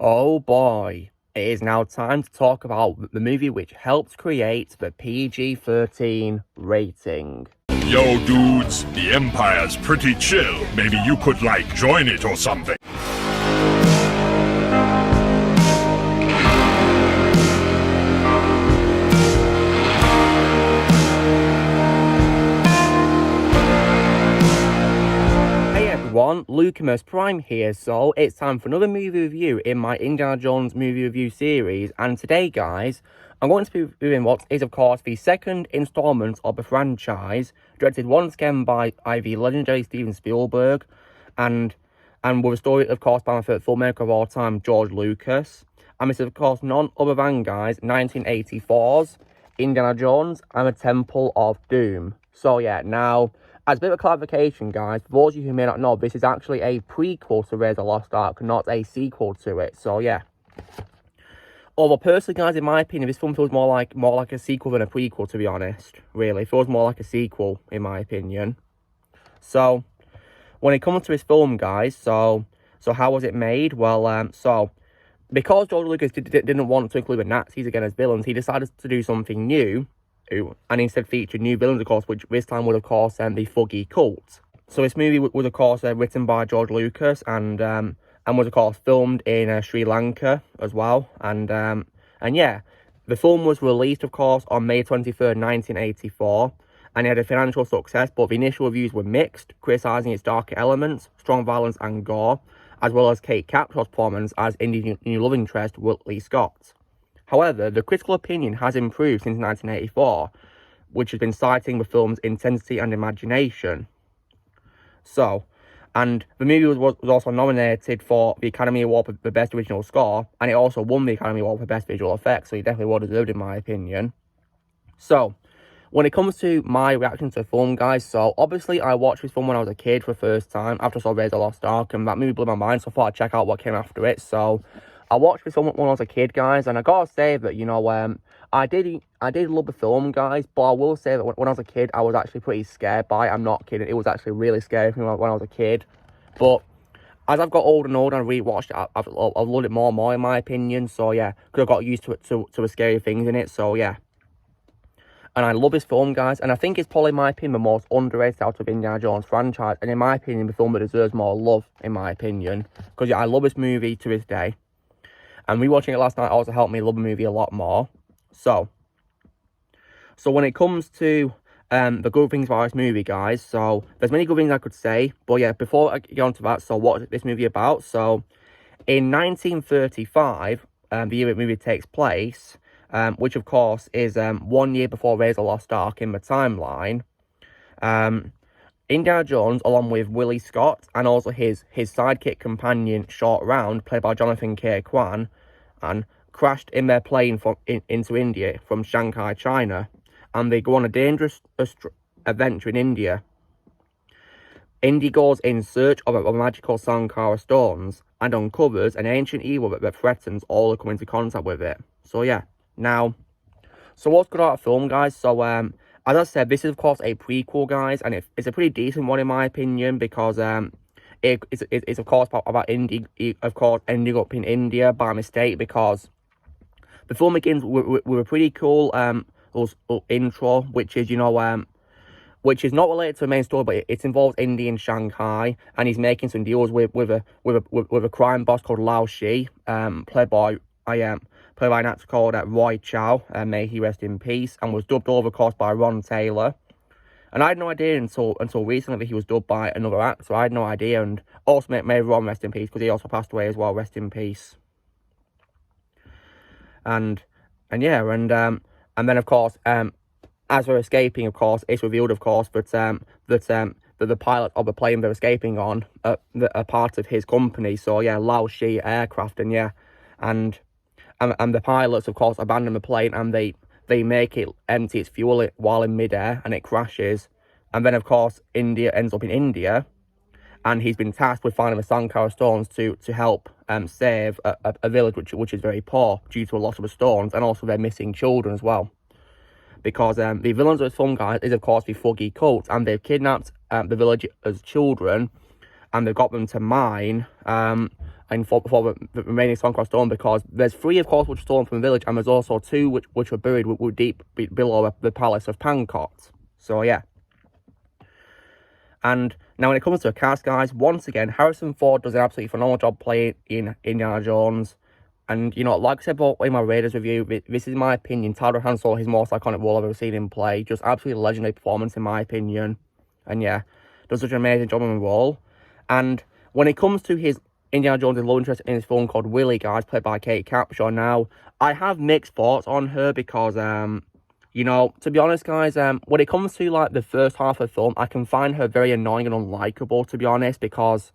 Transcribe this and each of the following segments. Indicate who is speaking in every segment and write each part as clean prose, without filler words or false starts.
Speaker 1: Oh boy, it is now time to talk about the movie which helped create the PG-13 rating.
Speaker 2: Yo, dudes, the Empire's pretty chill. Maybe you could, join it or something.
Speaker 1: Hey everyone, Lucamus Prime here, so it's time for another movie review in my Indiana Jones movie review series, and today, guys, I'm going to be reviewing what is, of course, the second installment of the franchise, directed once again by the legendary Steven Spielberg, and with a story, of course, by my favourite filmmaker of all time, George Lucas. And this is, of course, none other than, guys, 1984's Indiana Jones and the Temple of Doom. So, yeah, now, as a bit of a clarification, guys, for those of you who may not know, this is actually a prequel to Raiders of the Lost Ark, not a sequel to it. So, yeah. Although, personally, guys, in my opinion, this film feels more like a sequel than a prequel, to be honest. Really, it feels more like a sequel, in my opinion. So, when it comes to this film, guys, so how was it made? Well, so because George Lucas didn't want to include the Nazis again as villains, he decided to do something new, and instead featured new villains, of course, which this time would, of course, the Thuggee Cult. So this movie was, of course, written by George Lucas and was, of course, filmed in Sri Lanka as well. And yeah, the film was released, of course, on May 23rd, 1984. And it had a financial success, but the initial reviews were mixed, criticising its darker elements, strong violence and gore, as well as Kate Capshaw's performance as Indy's new love interest, Whitley Scott. However, the critical opinion has improved since 1984, which has been citing the film's intensity and imagination. So, and the movie was also nominated for the Academy Award for the Best Original Score, and it also won the Academy Award for Best Visual Effects, so it definitely well deserved in my opinion. So, when it comes to my reaction to the film, guys, so obviously I watched this film when I was a kid for the first time, after I saw Raiders of the Lost Ark, and that movie blew my mind, so I thought I'd check out what came after it. So I watched this film when I was a kid, guys, and I gotta say that, you know, I did love the film, guys, but I will say that when I was a kid, I was actually pretty scared by it. I'm not kidding, it was actually really scary for me when I was a kid. But as I've got older and older and rewatched it, I've loved it more and more, in my opinion. So yeah, because I got used to it, to the scary things in it, so yeah. And I love this film, guys, and I think it's probably, in my opinion, the most underrated out of Indiana Jones franchise, and in my opinion, the film that deserves more love, in my opinion, because yeah, I love this movie to this day, and rewatching it last night also helped me love the movie a lot more. So when it comes to the good things about this movie, guys, so there's many good things I could say, but yeah, before I get on to that, so what is this movie about? So in 1935, the year the movie takes place, which of course is 1 year before Raiders of the Lost Ark in the timeline, Indiana Jones, along with Willie Scott and also his sidekick companion Short Round, played by Jonathan K. Kwan, and crashed in their plane into India from Shanghai, China, and they go on a dangerous adventure in India. Indy goes in search of a magical Sankara stones and uncovers an ancient evil that threatens all who come into contact with it. So yeah. Now, so what's good about the film, guys? So, as I said, this is, of course, a prequel, guys, and it's a pretty decent one, in my opinion, because it's of course, about Indy, of course, ending up in India by mistake, because the film begins with a pretty cool intro, which is, you know, which is not related to the main story, but it involves Indy in Shanghai, and he's making some deals with a crime boss called Lao Shi, played by an actor called Roy Chow, may he rest in peace, and was dubbed over, of course, by Ron Taylor. And I had no idea until recently that he was dubbed by another actor. I had no idea, and also may Ron rest in peace, because he also passed away as well. Rest in peace. And yeah, and then of course, as they're escaping, of course, it's revealed, of course, that the pilot of the plane they're escaping on are part of his company. So yeah, Lao Shi Aircraft, and yeah, and the pilots, of course, abandon the plane, and they make it empty its fuel while in midair, and it crashes. And then, of course, India ends up in India, and he's been tasked with finding the Sankara stones to help save a village which is very poor due to a loss of the stones, and also their missing children as well. Because the villains of this film, guys, is, of course, the Thuggee Cult, and they've kidnapped the village as children, and they got them to mine, and for the remaining Stonecross Stone, because there's 3, of course, which are stolen from the village, and there's also 2 which were buried deep below the Palace of Pancot. So, yeah. And now when it comes to a cast, guys, once again, Harrison Ford does an absolutely phenomenal job playing in Indiana Jones. And, you know, like I said in my Raiders review, this is my opinion, Tyler Han Solo, his most iconic role I've ever seen him play. Just absolutely legendary performance, in my opinion. And, yeah, does such an amazing job in the role. And when it comes to his Indiana Jones' love interest in his film called Willie, guys, played by Kate Capshaw, now, I have mixed thoughts on her because, you know, to be honest, guys, when it comes to, like, the first half of the film, I can find her very annoying and unlikable, to be honest, because,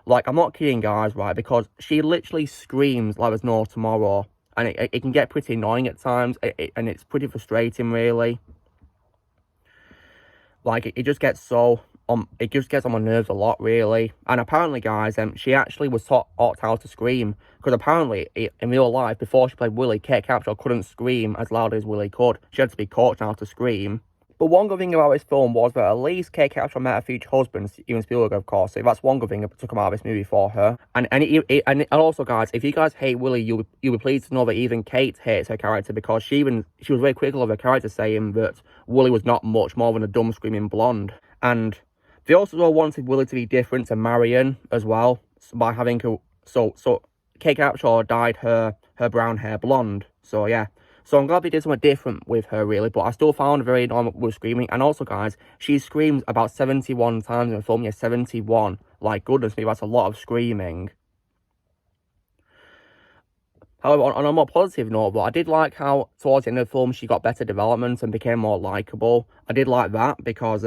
Speaker 1: like, I'm not kidding, guys, right, because she literally screams like there's no tomorrow, and it can get pretty annoying at times, and it's pretty frustrating, really. Like, it just gets so, it just gets on my nerves a lot, really. And apparently, guys, she actually was taught how to scream, because apparently, in real life, before she played Willie, Kate Capshaw couldn't scream as loud as Willie could. She had to be coached how to scream. But one good thing about this film was that at least Kate Capshaw met her future husband, Steven Spielberg, of course. So that's one good thing that took him out of this movie for her. And also, guys, if you guys hate Willie, you'll be pleased to know that even Kate hates her character, because she was very critical of her character, saying that Willie was not much more than a dumb screaming blonde. And they also wanted Willie to be different to Marion as well, by having so Kate Capshaw dyed her brown hair blonde. So yeah. So I'm glad they did something different with her, really, but I still found her very annoying with screaming. And also, guys, she screams about 71 times in the film. Yeah, 71. Like, goodness me, that's a lot of screaming. However, on a more positive note, but I did like how, towards the end of the film, she got better development and became more likeable. I did like that, because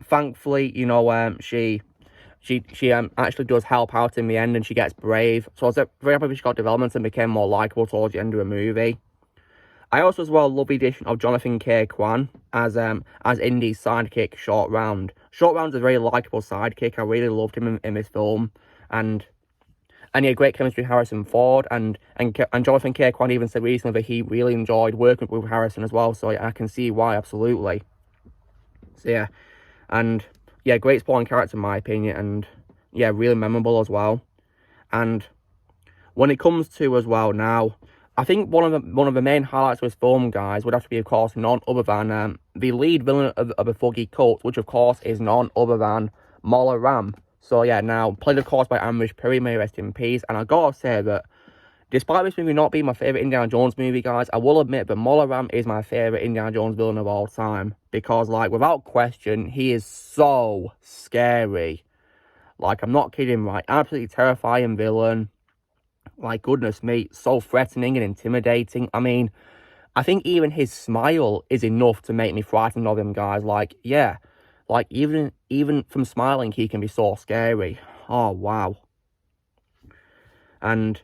Speaker 1: thankfully, you know, she actually does help out in the end, and she gets brave. So I was very happy she got development and became more likeable towards the end of the movie. I also as well love the addition of Jonathan K. Kwan as Indy's sidekick, Short Round. Short Round's a very likeable sidekick. I really loved him in this film, and he had great chemistry with Harrison Ford, and Jonathan K. Kwan even said recently that he really enjoyed working with Harrison as well. So I can see why, absolutely. So yeah, and yeah, great supporting character in my opinion, and yeah, really memorable as well. And when it comes to as well now, I think one of the main highlights of this film, guys, would have to be, of course, none other than the lead villain of the Thuggy Cult, which of course is none other than Mola Ram. So yeah, now played of course by Amrish Puri, may rest in peace. And I gotta say that despite this movie not being my favourite Indiana Jones movie, guys, I will admit that Mola Ram is my favourite Indiana Jones villain of all time. Because, like, without question, he is so scary. Like, I'm not kidding, right? Absolutely terrifying villain. Like, goodness me, so threatening and intimidating. I mean, I think even his smile is enough to make me frightened of him, guys. Like, yeah. Like, even from smiling, he can be so scary. Oh, wow. And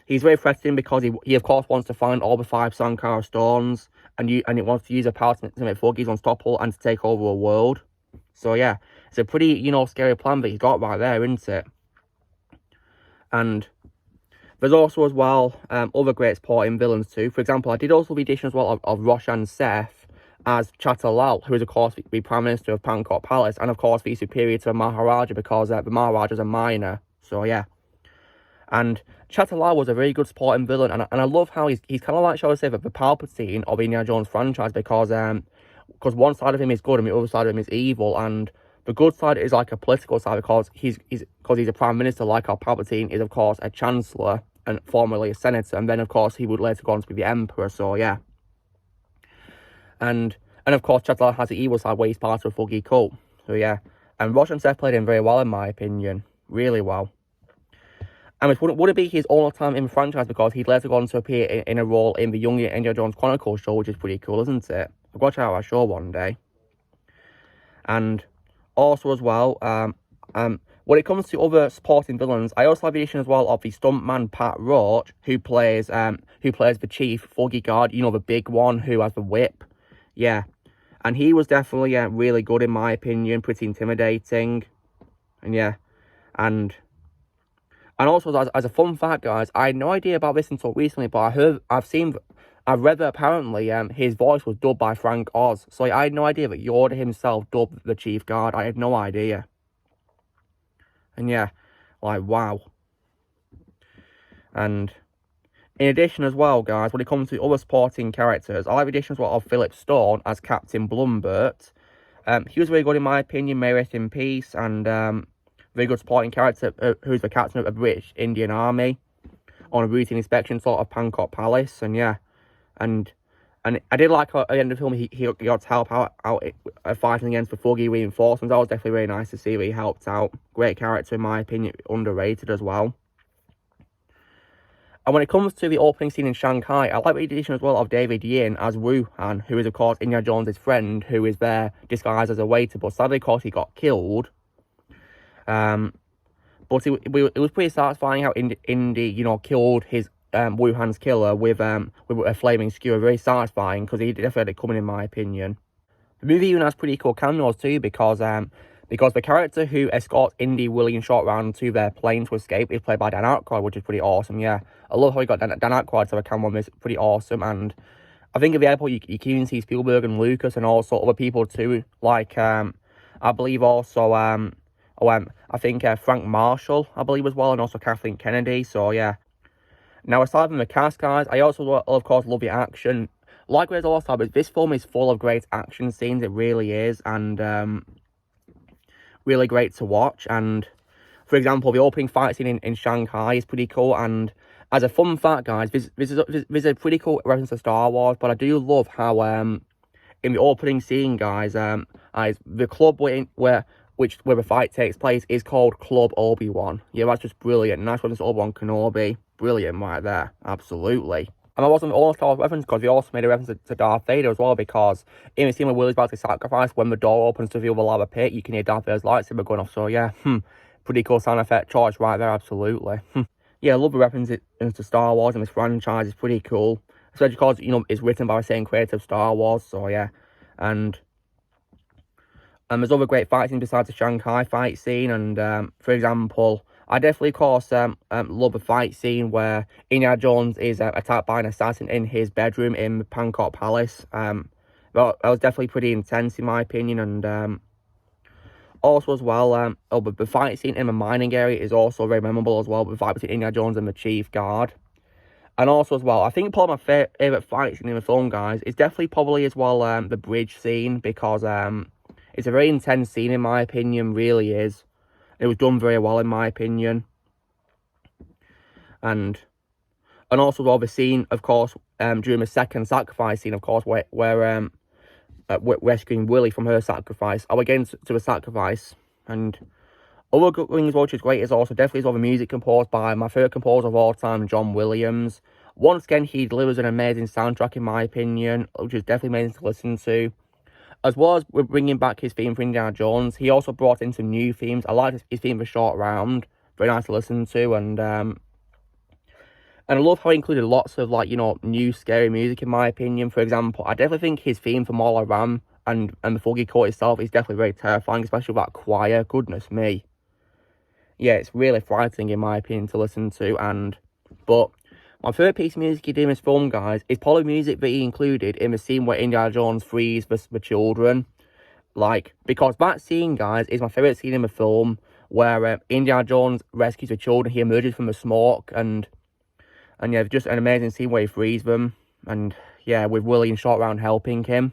Speaker 1: he's very threatening because he of course wants to find all the 5 Sankara stones, and he wants to use a power to make Thuggies unstoppable and to take over a world. So yeah, it's a pretty, you know, scary plan that he's got right there, isn't it? And there's also as well other great supporting villains too. For example, I did also the addition as well of Roshan Seth as Chatalal, who is of course the Prime Minister of Pancot Palace, and of course the superior to the Maharaja, because the Maharaja is a minor. So yeah. And Chatalal was a very good supporting villain, and I love how he's kind of like, shall I say, the Palpatine of the Indiana Jones franchise, because one side of him is good and the other side of him is evil, and the good side is like a political side, because he's a prime minister, like our Palpatine is of course a chancellor and formerly a senator, and then of course he would later go on to be the emperor. So yeah, and of course Chatalal has the evil side where he's part of a Thuggy cult. So yeah, and Roshan Seth played him very well in my opinion, really well. And it wouldn't be his only time in the franchise, because he'd later gone to appear in a role in the Young Indiana Jones Chronicles show, which is pretty cool, isn't it? I've got to check out our show one day. And also as well, when it comes to other supporting villains, I also have the addition as well of the stuntman Pat Roach, who plays the chief Thuggy guard, you know, the big one who has the whip. Yeah, and he was definitely really good in my opinion, pretty intimidating, and yeah, and also as a fun fact, guys, I had no idea about this until recently, but I've read that apparently his voice was dubbed by Frank Oz. So I had no idea that Yoda himself dubbed the Chief Guard. I had no idea. And yeah, like, wow. And in addition as well, guys, when it comes to other supporting characters, I like the addition as well of Philip Stone as Captain Blumbert. He was very good in my opinion, may rest in peace, and very good supporting character who's the captain of the British Indian Army on a routine inspection sort of Pankot Palace. And yeah, and I did like at the end of the film he got to help out fighting against the Thuggee reinforcements. That was definitely really nice to see that he helped out. Great character in my opinion, underrated as well. And when it comes to the opening scene in Shanghai, I like the addition as well of David Yin as Wuhan, who is of course Indiana Jones' friend, who is there disguised as a waiter, but sadly of course he got killed. But it was pretty satisfying how Indy, you know, killed his Wuhan's killer with a flaming skewer. Very satisfying, because he definitely had it coming in my opinion. The movie even has pretty cool cameos too, because the character who escorts Indy, Willie and Short Round to their plane to escape is played by Dan Aykroyd, which is pretty awesome. Yeah, I love how he got Dan Aykroyd to have a cameo on this. Pretty awesome. And I think at the airport you can even see Spielberg and Lucas and also other people too, like I believe also I think Frank Marshall, I believe as well, and also Kathleen Kennedy. So yeah. Now aside from the cast, guys, I also of course love the action. Like with all time, this film is full of great action scenes. It really is, and really great to watch. And for example, the opening fight scene in Shanghai is pretty cool. And as a fun fact, guys, this is a pretty cool reference to Star Wars. But I do love how in the opening scene, guys, the club where the fight takes place is called Club Obi-Wan. Yeah, that's just brilliant. Nice reference to Obi-Wan Kenobi. Brilliant right there. Absolutely. And I wasn't almost Star Wars reference because they also made a reference to Darth Vader as well, because in the scene where Willie's about to sacrifice, when the door opens to reveal the lava pit, you can hear Darth Vader's lightsaber going off. So yeah, pretty cool sound effect choice right there, absolutely. Yeah, I love the references to Star Wars and this franchise. It's pretty cool, especially because, you know, it's written by the same creator of Star Wars. So yeah, and there's other great fight scenes besides the Shanghai fight scene. And for example, I definitely, of course, love a fight scene where Indiana Jones is attacked by an assassin in his bedroom in Pankot Palace. That was definitely pretty intense in my opinion. And also as well, the fight scene in the mining area is also very memorable as well, the fight between Indiana Jones and the Chief Guard. And also as well, I think probably my favourite fight scene in the film, guys, is definitely probably as well the bridge scene, because it's a very intense scene in my opinion, really is. It was done very well in my opinion. And also well, the scene, of course, during the second sacrifice scene, of course, where rescuing Willie from her sacrifice. I'll get into the sacrifice. And other good things which is great is also definitely as well the music composed by my favourite composer of all time, John Williams. Once again, he delivers an amazing soundtrack in my opinion, which is definitely amazing to listen to. As well as we're bringing back his theme for Indiana Jones, he also brought in some new themes. I like his theme for Short Round. Very nice to listen to. And I love how he included lots of, like, you know, new scary music in my opinion. For example, I definitely think his theme for Mola Ram and the Thuggee Court itself is definitely very terrifying, especially with that choir. Goodness me. Yeah, it's really frightening in my opinion to listen to. But my favourite piece of music he did in this film, guys, is probably music that he included in the scene where Indiana Jones frees the children. Like, because that scene, guys, is my favourite scene in the film, where Indiana Jones rescues the children. He emerges from the smoke, and yeah, just an amazing scene where he frees them. And yeah, with Willie and Short Round helping him.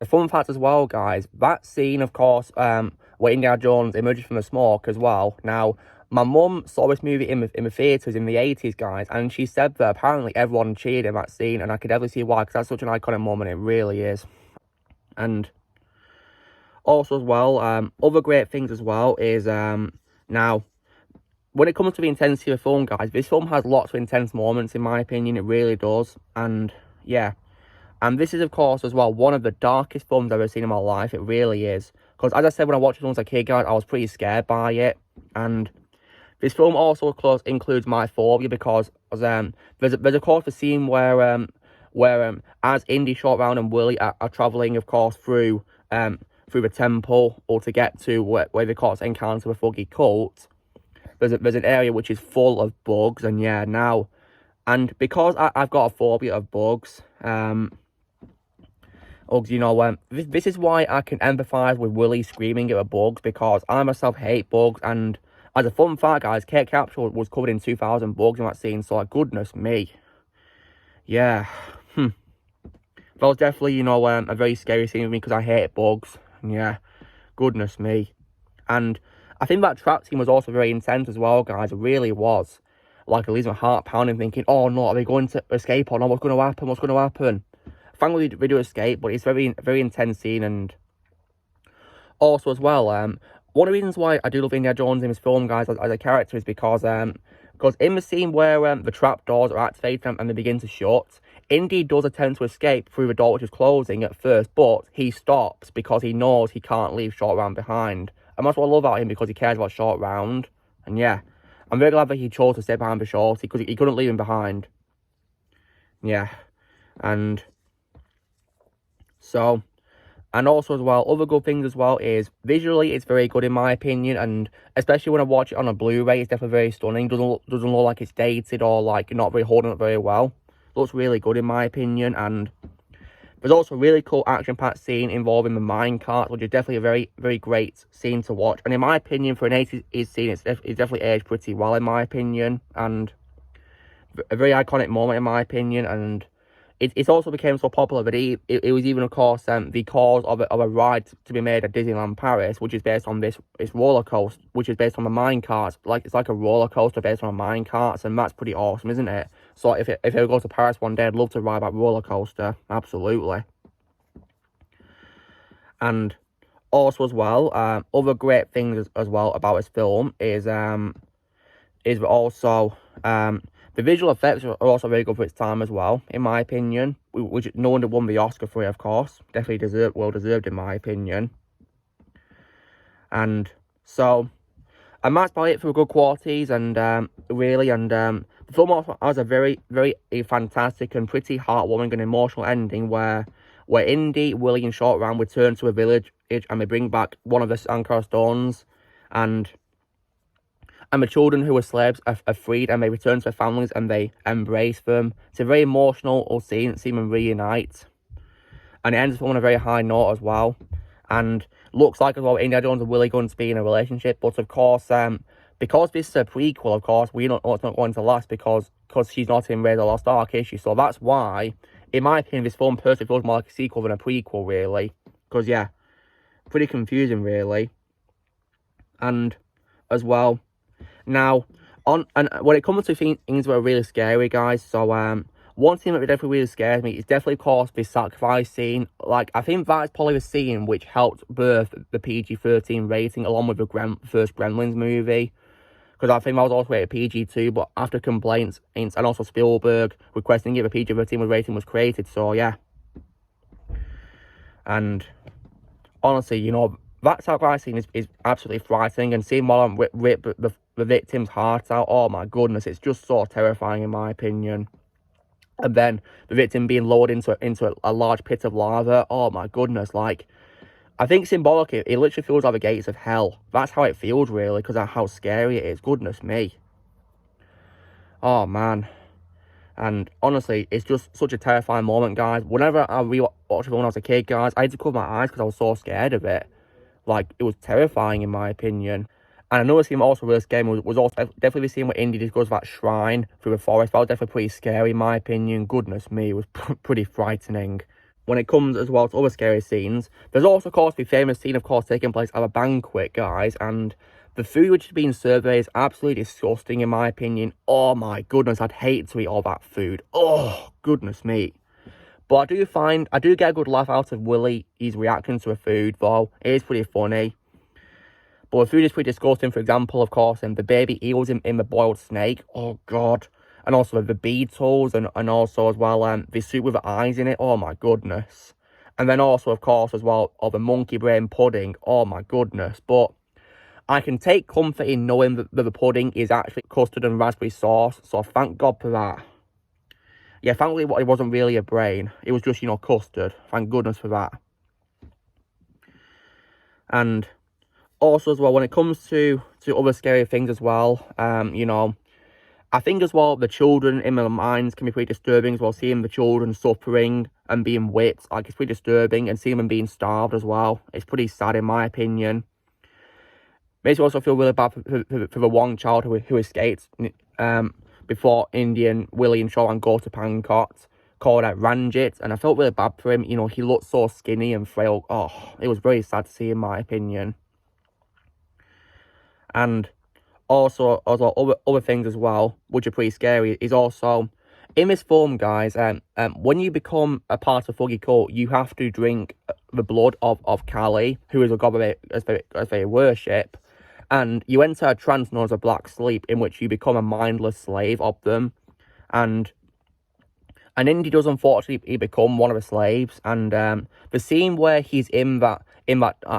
Speaker 1: A fun fact as well, guys, that scene, of course, where Indiana Jones emerges from the smoke as well. Now, my mum saw this movie in the theatres in the 80s, guys, and she said that apparently everyone cheered in that scene, and I could definitely see why, because that's such an iconic moment, it really is. And also as well, other great things as well is, now, when it comes to the intensity of the film, guys, this film has lots of intense moments, in my opinion, it really does. And yeah, and this is, of course, as well, one of the darkest films I've ever seen in my life, it really is. Because as I said, when I watched it when I was a kid, guys, I was pretty scared by it. And this film also includes my phobia, because there's of course a scene where as Indy, Short Round and Willie are travelling, of course, through the temple, or to get to where the courts encounter the Thuggee cult. There's an area which is full of bugs, and yeah, now, and because I've got a phobia of bugs, you know, this is why I can empathise with Willie screaming at the bugs, because I myself hate bugs, and As a fun fact, guys, Kate Capshaw was covered in 2,000 bugs in that scene, so like, goodness me. Yeah. That was definitely, you know, a very scary scene for me because I hate bugs. And yeah, goodness me. And I think that trap scene was also very intense as well, guys. It really was. Like, it leaves my heart pounding, thinking, oh no, are they going to escape or not? What's going to happen? What's going to happen? Thankfully, they do escape, but it's very intense scene. And also as well, one of the reasons why I do love Indiana Jones in this film, guys, as a character is because in the scene where the trap doors are activated and they begin to shut, Indy does attempt to escape through the door which is closing at first, but he stops because he knows he can't leave Short Round behind. And that's what I love about him, because he cares about Short Round. And yeah, I'm very glad that he chose to stay behind for Shorty, because he couldn't leave him behind. Yeah, and so, and also as well, other good things as well is visually it's very good in my opinion, and especially when I watch it on a Blu-ray, it's definitely very stunning. Doesn't look like it's dated or like not very holding up very well. Looks really good in my opinion. And there's also a really cool action-packed scene involving the minecart, which is definitely a very great scene to watch. And in my opinion, for an 80s scene, it's definitely aged pretty well in my opinion, and a very iconic moment in my opinion. And it's also became so popular that it was even, of course, the cause of a ride to be made at Disneyland Paris, which is based on this roller coaster, which is based on the minecarts. Like, it's like a roller coaster based on minecarts, and that's pretty awesome, isn't it? So if I go to Paris one day, I'd love to ride that roller coaster, absolutely. And also as well, other great things as well about this film is also the visual effects are also very good for its time as well, in my opinion. Which no one won the Oscar for it, of course. Definitely well deserved, in my opinion. And so, and that's about it for good qualities. And really, and the film also has a very fantastic and pretty heartwarming and emotional ending where Indy, Willie, and Short Round return to a village and they bring back one of the Sankara stones, and the children who were slaves are freed, and they return to their families and they embrace them. It's a very emotional scene, seeing them reunite. And it ends on a very high note as well. And looks like as well Indiana Jones and Willie going to be in a relationship. But of course, because this is a prequel, of course, we don't know it's not going to last because she's not in Raiders of the Lost Ark, is she? So that's why, in my opinion, this film personally feels more like a sequel than a prequel, really. Because, yeah, pretty confusing, really. And as well, now, when it comes to things that are really scary, guys, so one scene that definitely really scares me is definitely, of course, the sacrifice scene. Like, I think that's probably the scene which helped birth the PG-13 rating, along with the first Gremlins movie. Because I think that was also rated PG-2, but after complaints, and also Spielberg requesting it, the PG-13 rating was created, so yeah. And honestly, you know, that sacrifice scene is absolutely frightening, and seeing Marlon rip the victim's heart out, oh my goodness, it's just so terrifying in my opinion. And then the victim being lowered into a large pit of lava, oh my goodness, like, I think symbolically, it literally feels like the gates of hell. That's how it feels, really, because of how scary it is, goodness me. Oh man. And honestly, it's just such a terrifying moment, guys. Whenever I rewatched the film when I was a kid, guys, I had to cover my eyes because I was so scared of it. Like, it was terrifying in my opinion. And another scene also really scared me was also definitely the scene where Indy just goes to that shrine through the forest. That was definitely pretty scary in my opinion. Goodness me, it was pretty frightening. When it comes as well to other scary scenes, there's also, of course, the famous scene, of course, taking place at a banquet, guys. And the food which is being served there is absolutely disgusting in my opinion. Oh my goodness, I'd hate to eat all that food. Oh, goodness me. But I do get a good laugh out of Willie's reaction to the food, though. It is pretty funny. But the food is pretty disgusting, for example, of course, and the baby eels in the boiled snake. Oh, God. And also the beetles, and also as well, the soup with the eyes in it. Oh, my goodness. And then also, of course, as well, the monkey brain pudding. Oh, my goodness. But I can take comfort in knowing that the pudding is actually custard and raspberry sauce. So thank God for that. Yeah, thankfully it wasn't really a brain. It was just, you know, custard. Thank goodness for that. And also as well, when it comes to other scary things as well, you know, I think as well the children in their minds can be pretty disturbing as well. Seeing the children suffering and being whipped, like, it's pretty disturbing, and seeing them being starved as well. It's pretty sad in my opinion. Makes me also feel really bad for the one child who escaped before Indian Willie and Shaw go to Pankot, called out Ranjit, and I felt really bad for him. You know, he looked so skinny and frail. Oh, it was very sad to see, in my opinion. And also other things as well, which are pretty scary, is also in this film, guys. When you become a part of Thuggy cult, you have to drink the blood of Kali, who is a god as they worship, and you enter a trance known as a black sleep, in which you become a mindless slave of them, and Indy does unfortunately become one of the slaves, and the scene where he's in that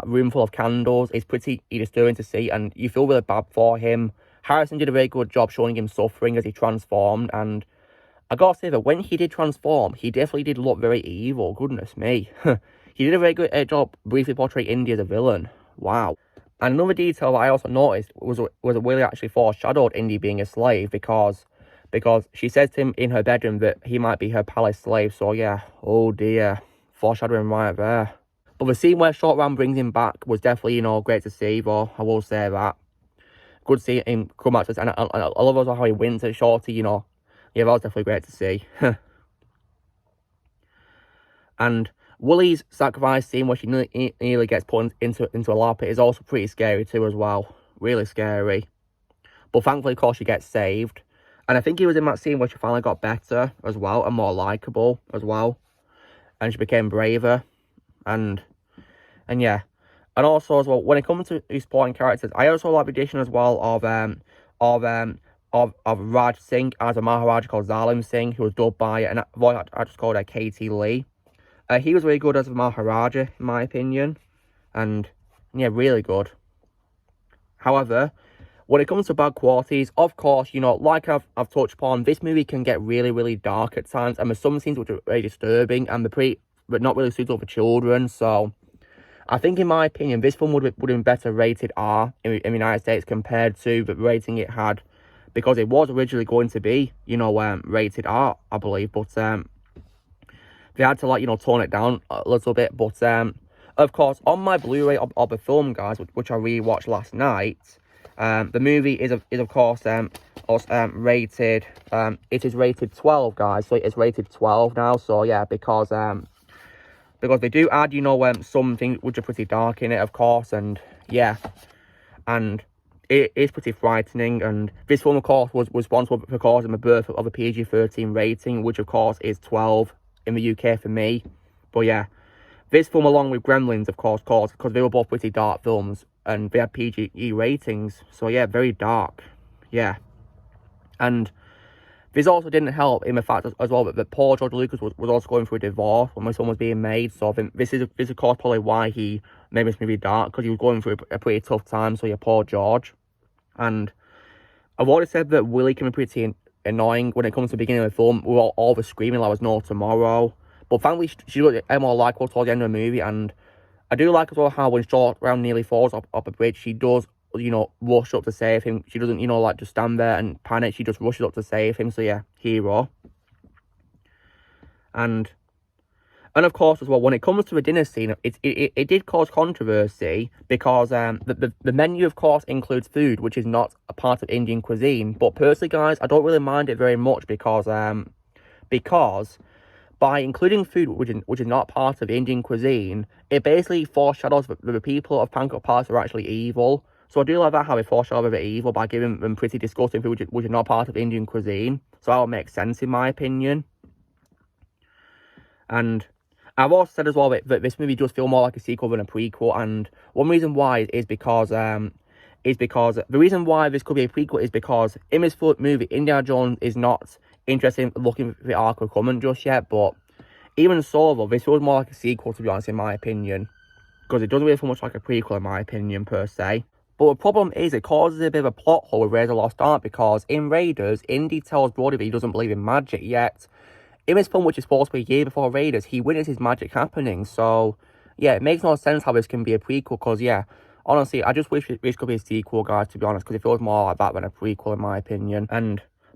Speaker 1: room full of candles is pretty disturbing to see, and you feel really bad for him. Harrison did a very good job showing him suffering as he transformed, and I gotta say that when he did transform, he definitely did look very evil. Goodness me. He did a very good job briefly portraying Indy as a villain. Wow. And another detail that I also noticed was Willie actually foreshadowed Indy being a slave, because she says to him in her bedroom that he might be her palace slave. So yeah, oh dear, foreshadowing right there. But the scene where Short Round brings him back was definitely, you know, great to see, though, I will say that. Good to see him come back to us, and I love also how he wins at Shorty, you know. Yeah, that was definitely great to see. And Willie's sacrifice scene where she nearly gets put into a lava pit is also pretty scary too as well. Really scary. But thankfully, of course, she gets saved. And I think he was in that scene where she finally got better as well, and more likeable as well. And she became braver. And yeah. And also as well, when it comes to supporting characters, I also like the addition as well of Raj Singh as a Maharaja called Zalim Singh, who was dubbed by an voice actress called Katie Lee. He was really good as a Maharaja, in my opinion. And yeah, really good. However, when it comes to bad qualities, of course, you know, like I've touched upon, this movie can get really, really dark at times, and there's some scenes which are very disturbing, and but not really suitable for children. So I think, in my opinion, this film would have been better rated R in the United States compared to the rating it had, because it was originally going to be, you know, rated R, I believe, but they had to, like, you know, tone it down a little bit. But of course, on my Blu-ray of the film, guys, which I rewatched last night, the movie is of course rated. It is rated 12, guys. So it's rated 12 now. So yeah, because they do add, you know, some things which are pretty dark in it, of course, and yeah, and it is pretty frightening. And this film, of course, was responsible for causing the birth of a PG-13 rating, which of course is 12 in the UK for me. But yeah, this film, along with Gremlins, of course, because they were both pretty dark films, and they had PG ratings. So yeah, very dark. Yeah. And this also didn't help in the fact as well that Paul George Lucas was also going through a divorce when this film was being made. So I think this is of course probably why he made this movie dark, because he was going through a pretty tough time. So yeah, Paul George. And I've already said that Willie can be pretty annoying when it comes to the beginning of the film, with all the screaming like there's no tomorrow. But thankfully, she looked more likable towards the end of the movie, and I do like as well how when Short Round nearly falls off a bridge, she does, you know, rush up to save him. She doesn't, you know, like, just stand there and panic. She just rushes up to save him. So yeah, hero. And of course as well, when it comes to the dinner scene, it did cause controversy, because the menu, of course, includes food which is not a part of Indian cuisine. But personally, guys, I don't really mind it very much, because by including food which is not part of Indian cuisine, it basically foreshadows that the people of Pankot Palace are actually evil. So I do like that, how they foreshadow they're evil by giving them pretty disgusting food which is not part of Indian cuisine. So that would make sense, in my opinion. And I've also said as well that this movie does feel more like a sequel than a prequel, and one reason why is because the reason why this could be a prequel is because in this movie, Indiana Jones is not interested in looking for the Ark of the Covenant just yet. But even so, though, this feels more like a sequel, to be honest, in my opinion, because it doesn't really feel much like a prequel, in my opinion, per se. But the problem is, it causes a bit of a plot hole with Raiders of the Lost Ark, because in Raiders, Indy tells Brody that he doesn't believe in magic yet. In this film, which is supposed to be a year before Raiders, he witnesses magic happening. So yeah, it makes no sense how this can be a prequel, because yeah, honestly, I just wish this could be a sequel, guys, to be honest, because it feels more like that than a prequel, in my opinion.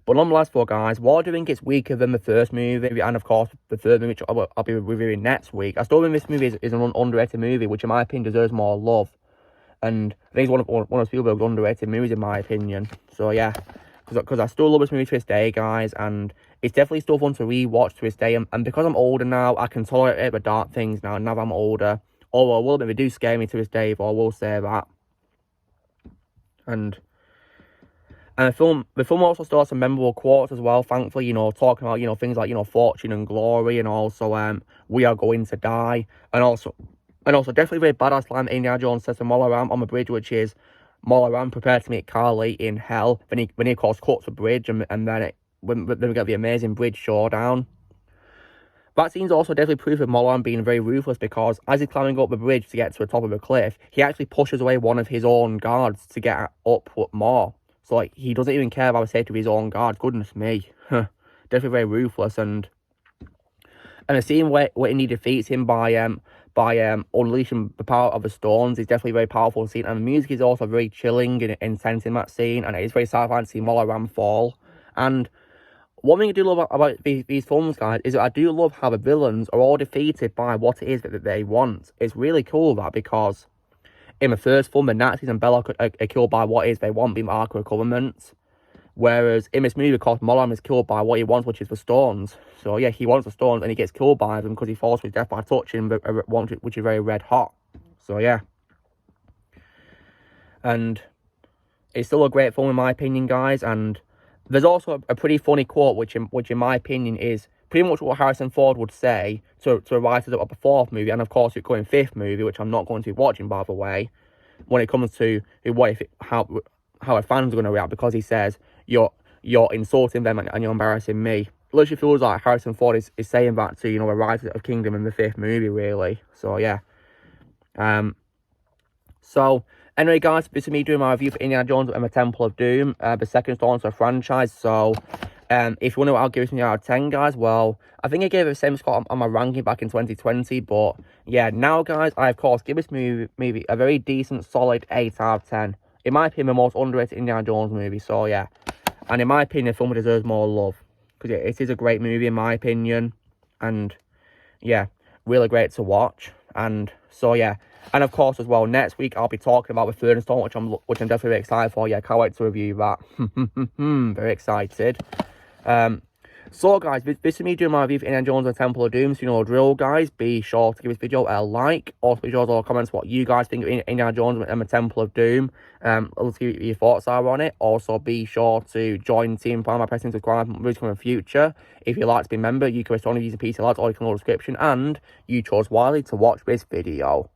Speaker 1: But nonetheless, though, guys, while I do think it's weaker than the first movie, and of course the third movie, which I'll be reviewing next week, I still think this movie is an underrated movie, which in my opinion deserves more love. And I think it's one of Spielberg's underrated movies, in my opinion. So, yeah. Because I still love this movie to this day, guys. And it's definitely still fun to rewatch to this day. And because I'm older now, I can tolerate the dark things now that I'm older. Although a little bit, they do scare me to this day, but I will say that. And the film also still has some memorable quotes as well, thankfully, you know, talking about, you know, things like, you know, fortune and glory, and also, we are going to die. And also definitely very badass line that Indiana Jones says to Molaram on the bridge, which is, Molaram, prepare to meet Carly in hell, when he of course cuts the bridge, and then when we get the amazing bridge showdown. That scene's also definitely proof of Molaram being very ruthless, because as he's climbing up the bridge to get to the top of the cliff, he actually pushes away one of his own guards to get up more. So, like, he doesn't even care about the safety of his own guard. Goodness me. Definitely very ruthless. And the scene where he defeats him by unleashing the power of the stones is definitely a very powerful scene. And the music is also very chilling and intense in that scene. And it is very satisfying to see Molaram fall. And one thing I do love about these films, guys, is that I do love how the villains are all defeated by what it is that they want. It's really cool, that, because in the first film, the Nazis and Belloc are killed by what it is they want, being the Ark of the Covenant. Whereas in this movie, of course, Molaram is killed by what he wants, which is the stones. So, yeah, he wants the stones, and he gets killed by them because he falls to his death by touching one which is very red hot. So, yeah. And it's still a great film, in my opinion, guys. And there's also a pretty funny quote, which in my opinion is pretty much what Harrison Ford would say to the writers of the fourth movie, and of course the coming fifth movie, which I'm not going to be watching, by the way, when it comes to how a fan's going to react, because he says, you're insulting them and you're embarrassing me. Literally feels like Harrison Ford is saying that to, you know, the writers of Kingdom in the fifth movie, really. So, yeah. So, anyway, guys, this is me doing my review for Indiana Jones and the Temple of Doom, the second installment of the franchise. So, if you wonder what I'll give it out of 10, guys, well, I think I gave it the same score on my ranking back in 2020, but, yeah, now, guys, I, of course, give this movie a very decent, solid 8 out of 10. In my opinion, the most underrated Indiana Jones movie, so, yeah. And in my opinion, the film deserves more love, because it is a great movie, in my opinion, and, yeah, really great to watch. And so, yeah. And of course, as well, next week I'll be talking about the third installment, which I'm definitely very excited for. Yeah, can't wait to review that. Very excited. So, guys, this is me doing my review for Indiana Jones and the Temple of Doom. So, you know, drill, guys. Be sure to give this video a like. Also, be sure to comments what you guys think of Indiana Jones and the Temple of Doom. Let's see what your thoughts are on it. Also, be sure to join Team Prime by pressing subscribe for movies coming in the future. If you'd like to be a member, you can respond using PC Lads or you can load the description. And you chose wisely to watch this video.